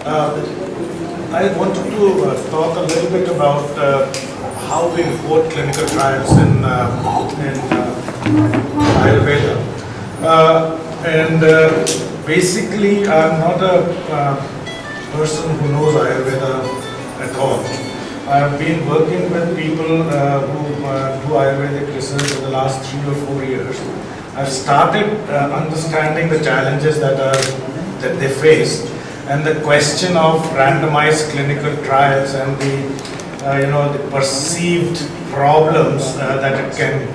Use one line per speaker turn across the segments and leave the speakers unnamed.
I wanted to talk a little bit about how we report clinical trials in Ayurveda. Basically, I'm not a person who knows Ayurveda at all. I've been working with people who do Ayurvedic research for the last 3 or 4 years. I've started understanding the challenges that they face, and the question of randomized clinical trials and the perceived problems that it can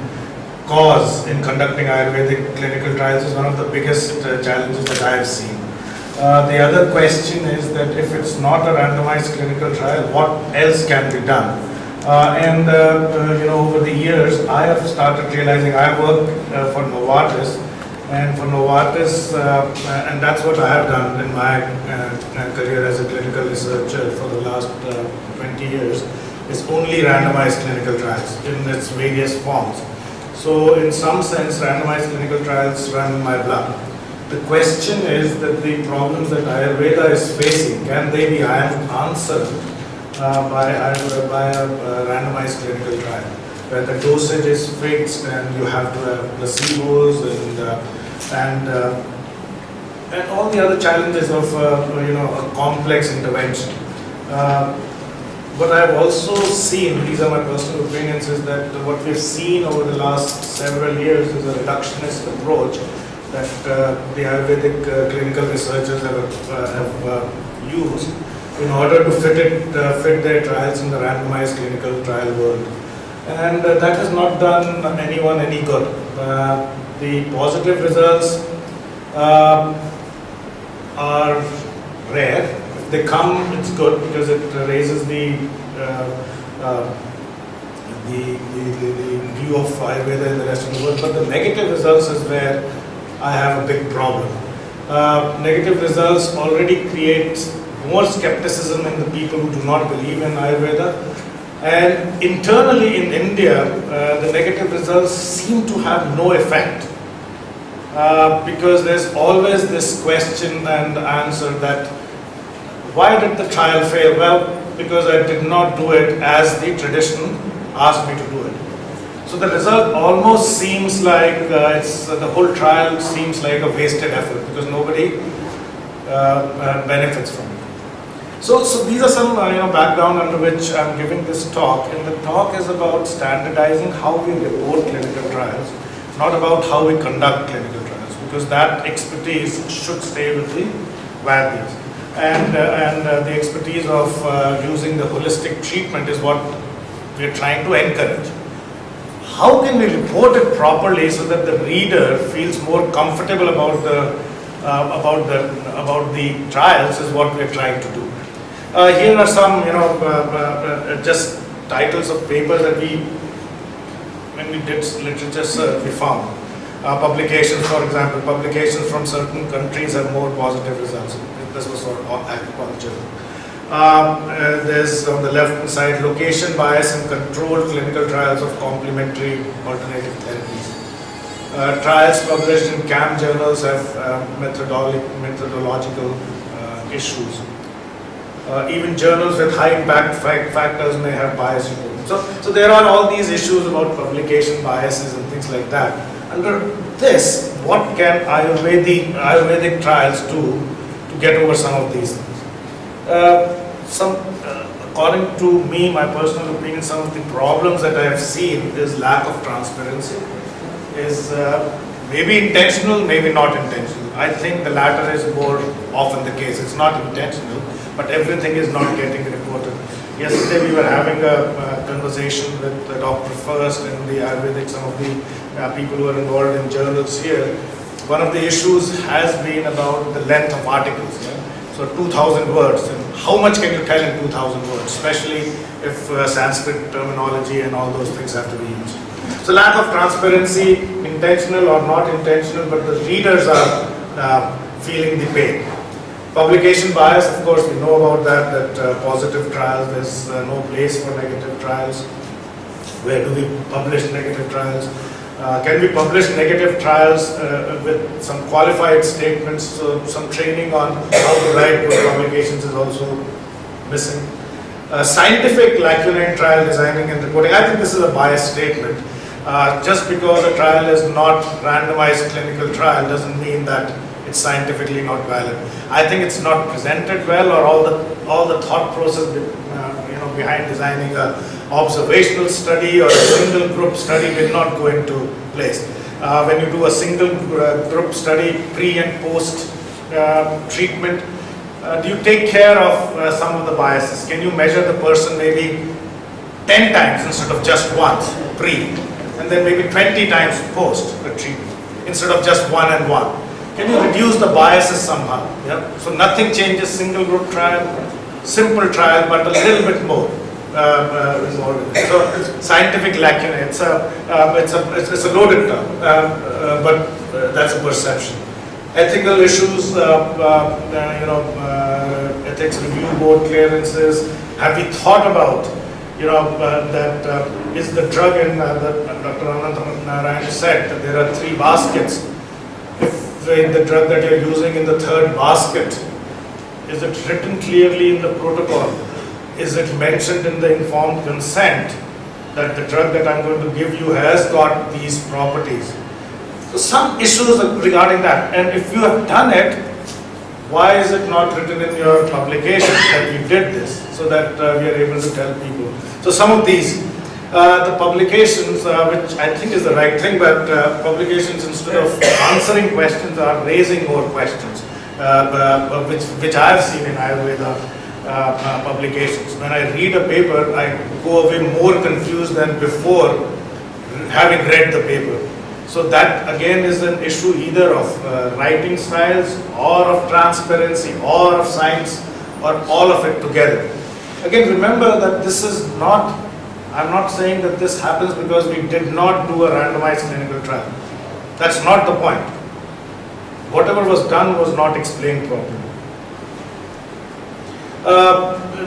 cause in conducting Ayurvedic clinical trials is one of the biggest challenges that I have seen. The other question is that if it's not a randomized clinical trial, what else can be done? Over the years, I have started realizing I work for Novartis, and for Novartis, and that's what I have done in my career as a clinical researcher for the last 20 years, is only randomized clinical trials in its various forms. So in some sense, randomized clinical trials run in my blood. The question is that the problems that Ayurveda is facing, can they be answered by a randomized clinical trial, where the dosage is fixed and you have to have placebos and all the other challenges of a complex intervention. What I've also seen, these are my personal opinions, is that what we've seen over the last several years is a reductionist approach that the Ayurvedic clinical researchers have used in order to fit their trials in the randomized clinical trial world. And that has not done anyone any good. The positive results are rare. If they come, it's good because it raises the view of Ayurveda in the rest of the world. But the negative results is where I have a big problem. Negative results already create more skepticism in the people who do not believe in Ayurveda. And internally in India, the negative results seem to have no effect. Because there's always this question and answer that, why did the trial fail? Well, because I did not do it as the tradition asked me to do it. So the result almost seems like the whole trial seems like a wasted effort because nobody benefits from it. So these are some background under which I'm giving this talk, and the talk is about standardizing how we report clinical trials, not about how we conduct clinical trials, because that expertise should stay with the Vadyas. And the expertise of using the holistic treatment is what we're trying to encourage. How can we report it properly so that the reader feels more comfortable about the trials is what we're trying to do. Here are some just titles of papers that when we did literature search, we found. Publications, for example, publications from certain countries have more positive results. This was for agriculture. There's on the left side, location bias and controlled clinical trials of complementary alternative therapies. Trials published in CAM journals have methodological issues. Even journals with high impact factors may have bias reporting. So there are all these issues about publication biases and things like that. Under this, what can Ayurvedic trials do to get over some of these things? According to me, my personal opinion, some of the problems that I have seen is lack of transparency. Is maybe intentional, maybe not intentional. I think the latter is more often the case. It's not intentional, but everything is not getting reported. Yesterday we were having a conversation with Dr. First and the Ayurvedic, some of the people who are involved in journals here. One of the issues has been about the length of articles. Yeah? So 2,000 words. And how much can you tell in 2,000 words, especially if Sanskrit terminology and all those things have to be used. So lack of transparency, intentional or not intentional, but the readers are feeling the pain. Publication bias, of course, we know about that positive trials, there's no place for negative trials. Where do we publish negative trials? Can we publish negative trials with some qualified statements? So some training on how to write good publications is also missing. Scientific lacunae in trial designing and reporting. I think this is a biased statement. Just because a trial is not randomized clinical trial doesn't mean that it's scientifically not valid. I think it's not presented well, or all the thought process behind designing a observational study or a single group study did not go into place. When you do a single group study, pre and post treatment, do you take care of some of the biases? Can you measure the person maybe 10 times instead of just once pre, and then maybe 20 times post the treatment instead of just 1 and 1? Can you reduce the biases somehow? Yeah? So nothing changes, single group trial, simple trial, but a little bit more. So scientific lacunae, it's a loaded term, but that's a perception. Ethical issues, ethics review board clearances. Have we thought about, that is the drug in Dr. Anand Narayan said that there are 3 baskets. If the drug that you're using in the 3rd basket, is it written clearly in the protocol? Is it mentioned in the informed consent that the drug that I'm going to give you has got these properties? So some issues regarding that, and if you have done it, why is it not written in your publication that you did this, so that we are able to tell people? So some of these, the publications, which I think is the right thing, but publications instead of answering questions are raising more questions, which I have seen in Ayurveda publications. When I read a paper, I go away more confused than before having read the paper. So that again is an issue either of writing styles, or of transparency, or of science, or all of it together. Again, remember that this is not, I'm not saying that this happens because we did not do a randomized clinical trial. That's not the point. Whatever was done was not explained properly.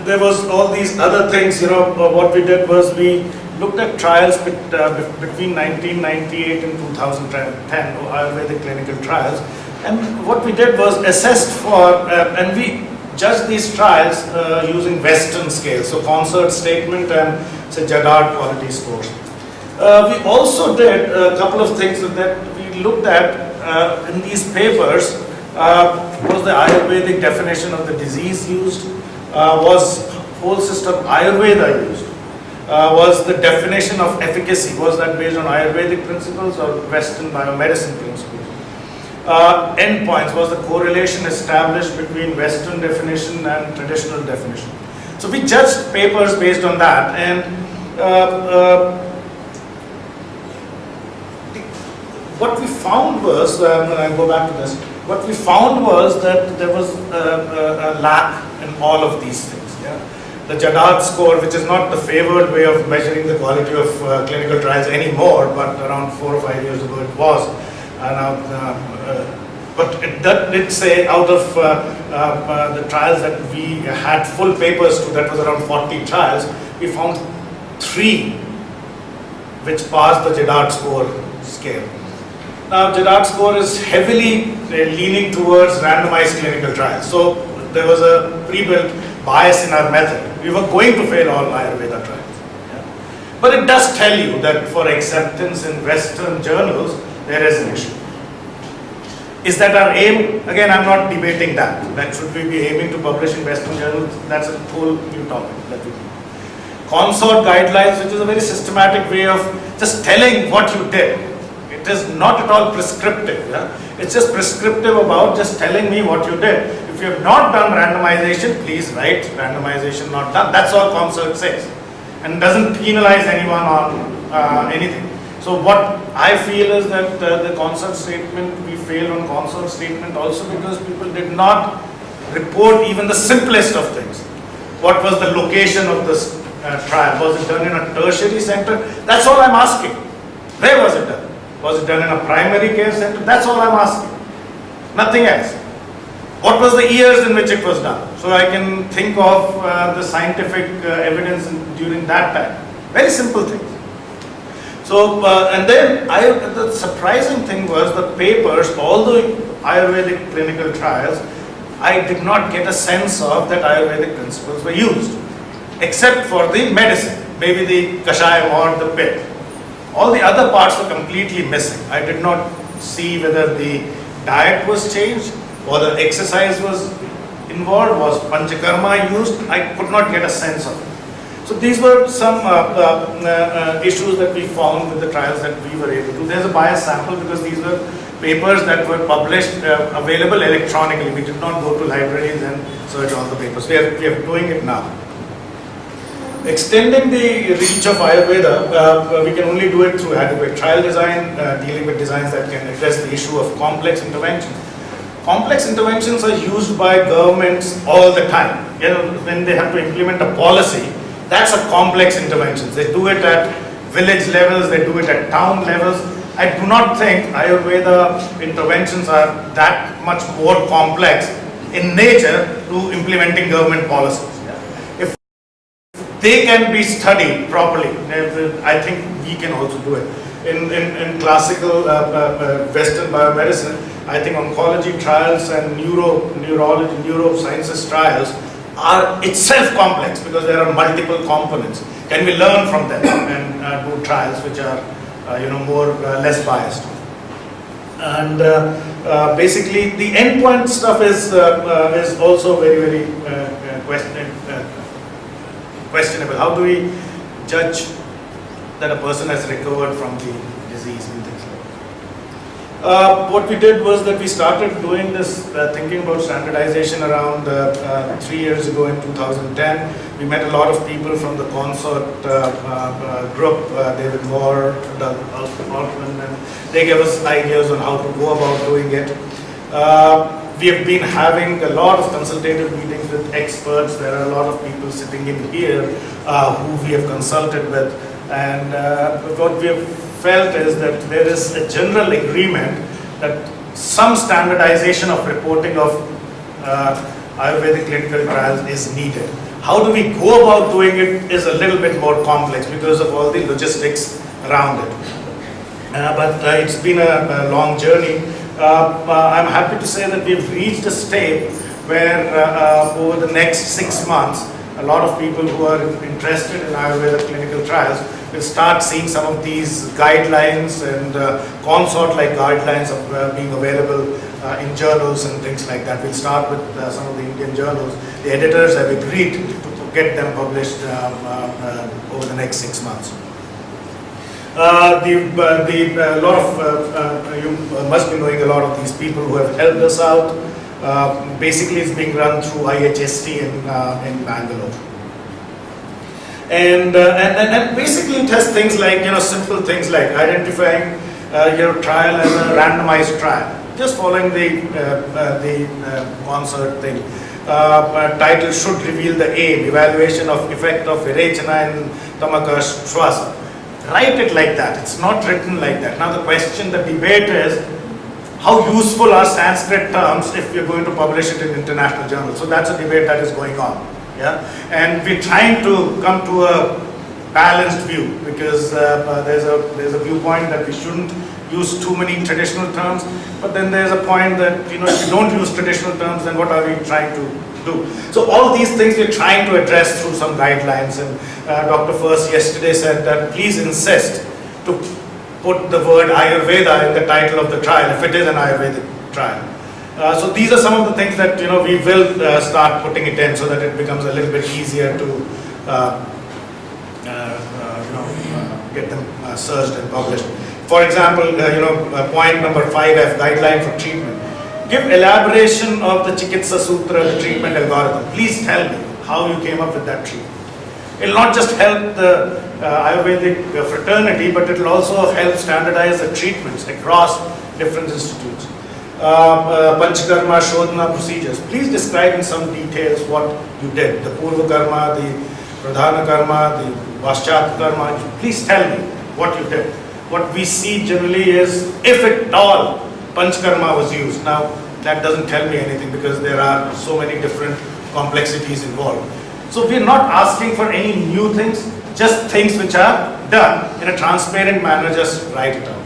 There was all these other things, what we did was we looked at trials between 1998 and 2010, Ayurvedic clinical trials, and what we did was assessed for, and we judged these trials using Western scales, so concert statement and say Jagad quality scores. We also did a couple of things that we looked at in these papers. Was the Ayurvedic definition of the disease used? Was whole system Ayurveda used? Was the definition of efficacy, was that based on Ayurvedic principles or Western biomedicine principles? Endpoints, was the correlation established between Western definition and traditional definition? So we judged papers based on that, and what we found was, I'll go back to this, what we found was that there was a lack in all of these things. Yeah? The Jadad score, which is not the favored way of measuring the quality of clinical trials anymore, but around 4 or 5 years ago it was. But it did say out of the trials that we had full papers to, that was around 40 trials, we found 3 which passed the Jadad score scale. Now, Jadad score is heavily leaning towards randomized clinical trials. So there was a pre-built bias in our method. We were going to fail all Ayurveda trials. Yeah. But it does tell you that for acceptance in Western journals, there is an issue. Is that our aim? Again, I'm not debating that. That should we be aiming to publish in Western journals? That's a whole new topic that we do. Consort guidelines, which is a very systematic way of just telling what you did. It is not at all prescriptive. Yeah? It's just prescriptive about just telling me what you did. If you have not done randomization, please write randomization not done. That's all Consort says. And doesn't penalize anyone on anything. So what I feel is that the Consort statement, we failed on Consort statement also because people did not report even the simplest of things. What was the location of this trial? Was it done in a tertiary center? That's all I'm asking. Where was it done? Was it done in a primary care center? That's all I'm asking. Nothing else. What was the years in which it was done? So I can think of the scientific evidence during that time. Very simple things. So, and then the surprising thing was the papers, all the Ayurvedic clinical trials, I did not get a sense of that Ayurvedic principles were used, except for the medicine, maybe the kashayam or the pill. All the other parts were completely missing. I did not see whether the diet was changed or the exercise was involved, was panchakarma used. I could not get a sense of it. So these were some issues that we found with the trials that we were able to. There's a bias sample because these were papers that were published, available electronically. We did not go to libraries and search all the papers. We are doing it now. Extending the reach of Ayurveda, we can only do it through adequate trial design, dealing with designs that can address the issue of complex interventions. Complex interventions are used by governments all the time. You know, when they have to implement a policy, that's a complex intervention. They do it at village levels, they do it at town levels. I do not think Ayurveda interventions are that much more complex in nature to implementing government policies. If they can be studied properly, I think we can also do it. In classical Western biomedicine, I think oncology trials and neurology, neurosciences trials are itself complex because there are multiple components. Can we learn from them and do trials which are less biased? And basically the endpoint stuff is also very questionable. How do we judge that a person has recovered from the disease and things like that? What we did was that we started doing this, thinking about standardization around 3 years ago in 2010. We met a lot of people from the consort group, David Moore, Doug Altman, and they gave us ideas on how to go about doing it. We have been having a lot of consultative meetings with experts. There are a lot of people sitting in here who we have consulted with, and what we have felt is that there is a general agreement that some standardization of reporting of Ayurvedic clinical trials is needed. How do we go about doing it is a little bit more complex because of all the logistics around it. But it's been a long journey. I'm happy to say that we've reached a state where over the next 6 months, a lot of people who are interested in Ayurveda clinical trials will start seeing some of these guidelines and consort-like guidelines of being available in journals and things like that. We'll start with some of the Indian journals. The editors have agreed to get them published over the next 6 months. You must be knowing a lot of these people who have helped us out. Basically, it's being run through IHST in Bangalore. And basically it has things like, simple things like identifying your trial as a randomized trial, just following the consort thing. Title should reveal the aim, evaluation of effect of Virechana and Tamaka Shwasa. Write it like that, it's not written like that. Now the question, the debate is, how useful are Sanskrit terms if we're going to publish it in international journals? So that's a debate that is going on. Yeah, and we're trying to come to a balanced view because there's a viewpoint that we shouldn't use too many traditional terms, but then there's a point that if you don't use traditional terms, then what are we trying to do? So all these things we're trying to address through some guidelines. And Dr. First yesterday said that please insist to put the word Ayurveda in the title of the trial if it is an Ayurvedic trial. So these are some of the things that we will start putting it in so that it becomes a little bit easier to get them searched and published. For example, point number 5F, guideline for treatment. Give elaboration of the Chikitsa Sutra, the treatment algorithm. Please tell me how you came up with that treatment. It will not just help the Ayurvedic fraternity, but it will also help standardize the treatments across different institutes. Panchakarma, Shodhana procedures. Please describe in some details what you did. The Purva Karma, the Pradhana Karma, the Vaschat Karma. Please tell me what you did. What we see generally is, if at all, Panchakarma was used. Now, that doesn't tell me anything because there are so many different complexities involved. So we're not asking for any new things, just things which are done in a transparent manner, just write it out.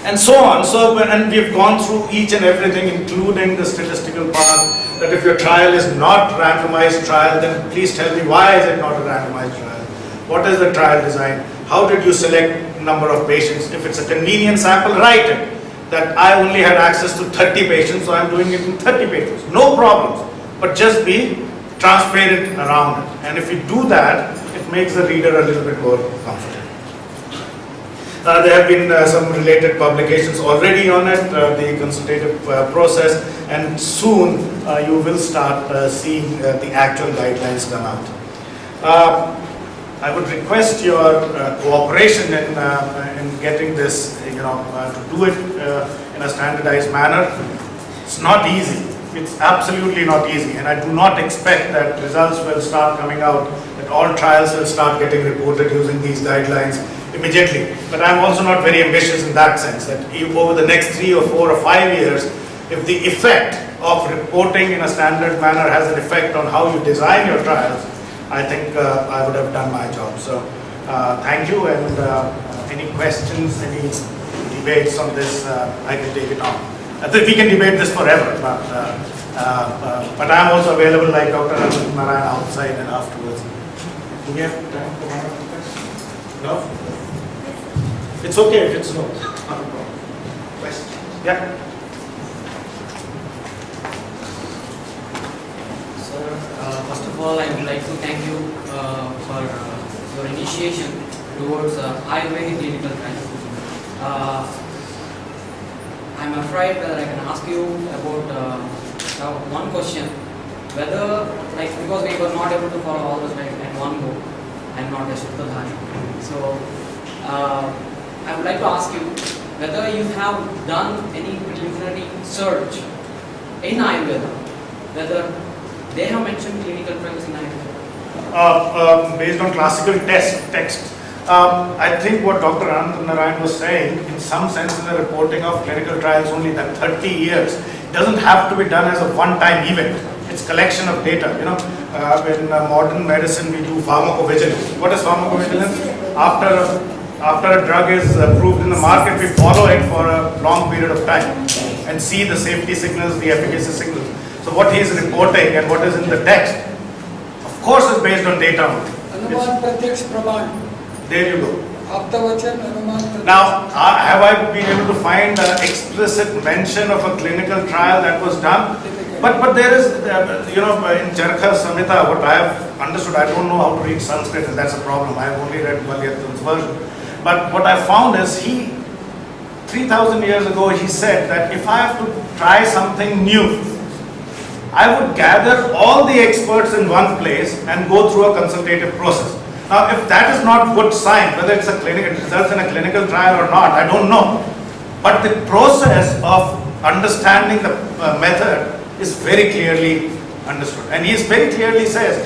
And so on. And we've gone through each and everything, including the statistical part, that if your trial is not randomized trial, then please tell me why is it not a randomized trial? What is the trial design? How did you select number of patients? If it's a convenient sample, write it. That I only had access to 30 patients, so I'm doing it in 30 patients. No problems. But just be transparent around it. And if you do that, it makes the reader a little bit more comfortable. There have been some related publications already on it, the consultative process, and soon you will start seeing the actual guidelines come out. I would request your cooperation in getting this, to do it in a standardized manner. It's not easy. It's absolutely not easy, and I do not expect that results will start coming out, that all trials will start getting reported using these guidelines immediately. But I'm also not very ambitious in that sense, that over the next 3 or 4 or 5 years, if the effect of reporting in a standard manner has an effect on how you design your trials, I think I would have done my job. So thank you, and any questions, any debates on this, I can take it on. I think we can debate this forever, but I'm also available like Dr. Narayan outside and afterwards. Do we have time for one or two questions? No? It's okay if it's no. Not a problem. Questions? Yeah.
Sir, first of all, I would like to thank you for your initiation towards Ayurvedic clinical trials. I'm afraid that I can ask you about one question, whether, because we were not able to follow all the slides at one go, I'm not a Shuddhadhari. So, I would like to ask you whether you have done any preliminary search in Ayurveda, whether they have mentioned clinical trials in Ayurveda.
Based on classical text. I think what Dr. Narayan was saying, in some sense, in the reporting of clinical trials, only that 30 years, it doesn't have to be done as a one-time event. It's collection of data. In modern medicine, we do pharmacovigilance. What is pharmacovigilance? After a drug is approved in the market, we follow it for a long period of time and see the safety signals, the efficacy signals. So what he is reporting and what is in the text, of course, is based on data. There you go. Now, have I been able to find an explicit mention of a clinical trial that was done? But there is, in Charkha Samhita, what I have understood, I don't know how to read Sanskrit, and that's a problem. I have only read Malyatan's version. But what I found is 3,000 years ago, he said that if I have to try something new, I would gather all the experts in one place and go through a consultative process. Now, if that is not good sign, whether it results in a clinical trial or not, I don't know. But the process of understanding the method is very clearly understood. And he very clearly says,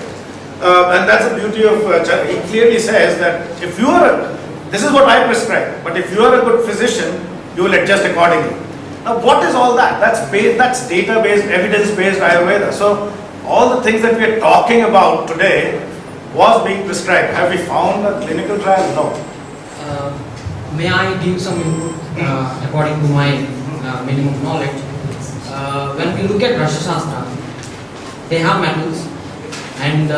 and that's the beauty of he clearly says that if you are, this is what I prescribe, but if you are a good physician, you will adjust accordingly. Now, what is all that? That's data-based, evidence-based Ayurveda. So, all the things that we are talking about today was being prescribed. Have we found a clinical trial? No.
May I give some input according to my minimum knowledge? When we look at Rasha Shastra, they have metals and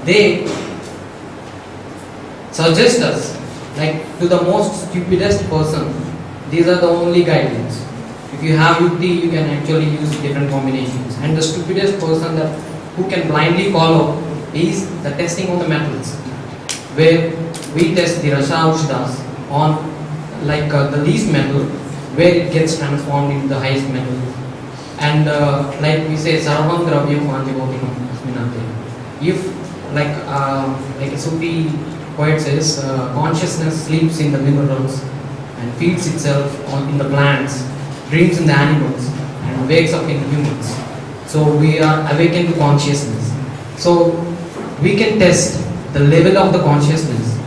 they suggest us, to the most stupidest person, these are the only guidelines. If you have yukti, you can actually use different combinations. And the stupidest person who can blindly follow is the testing on the metals, where we test the Rasha Aushdas on the least metal, where it gets transformed into the highest metal. And like we say, Sarvam Dravyam Vantivotinam Asminate. If like a Sufi poet says, consciousness sleeps in the minerals and feeds itself in the plants, dreams in the animals, and wakes up in humans. So we are awakened to consciousness. So we can test the level of the consciousness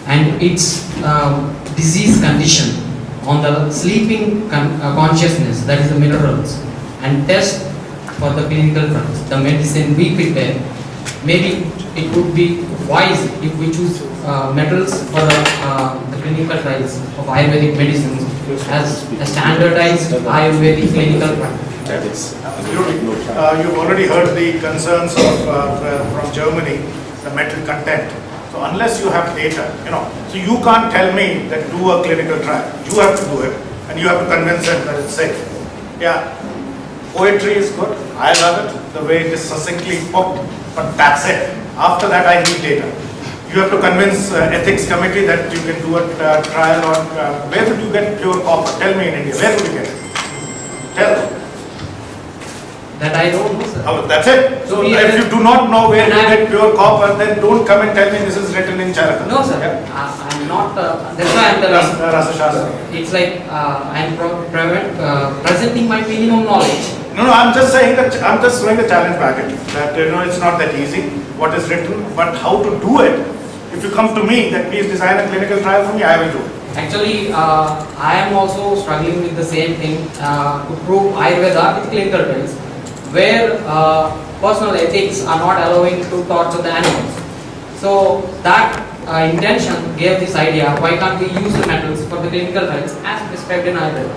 and its disease condition on the sleeping consciousness, that is the minerals, and test for the clinical drugs, the medicine we prepare. Maybe it would be wise if we choose metals for the clinical trials of Ayurvedic medicines as a standardized Ayurvedic clinical practice.
That is
Absolutely. You've already heard the concerns of from Germany, the metal content. So unless you have data, so you can't tell me that do a clinical trial. You have to do it, and you have to convince them that it's safe. Yeah, poetry is good. I love it, the way it is succinctly put, but that's it. After that, I need data. You have to convince ethics committee that you can do a trial on where would you get pure copper? Tell me in India, where would you get it? Tell.
That I don't know, sir.
Oh, that's it. So
We
if
are-
you do not know where you get pure copper, then don't come and tell me this is written in Charaka.
No, sir.
Yeah.
I'm not. That's why I'm telling.
Rasa Shastra.
It's like I'm presenting my minimum knowledge.
No, I'm just saying that I'm just throwing the challenge back at you. That it's not that easy what is written, but how to do it. If you come to me that please design a clinical trial for me, I will do it.
Actually, I am also struggling with the same thing to prove Ayurveda with clinical trials, where personal ethics are not allowing to torture the animals. So that intention gave this idea, why can't we use the metals for the clinical trials as prescribed in Ayurveda?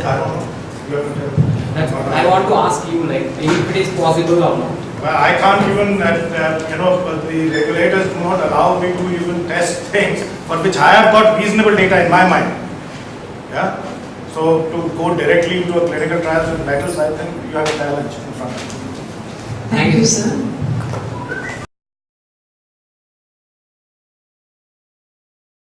I don't know. You have to tell me.
That's what I want to ask you, like, if it is possible or not.
Well, I can't even, the regulators do not allow me to even test things for which I have got reasonable data in my mind. Yeah. So to go directly into a clinical trial with metals, I think you have a challenge in front of you.
Thank you, sir.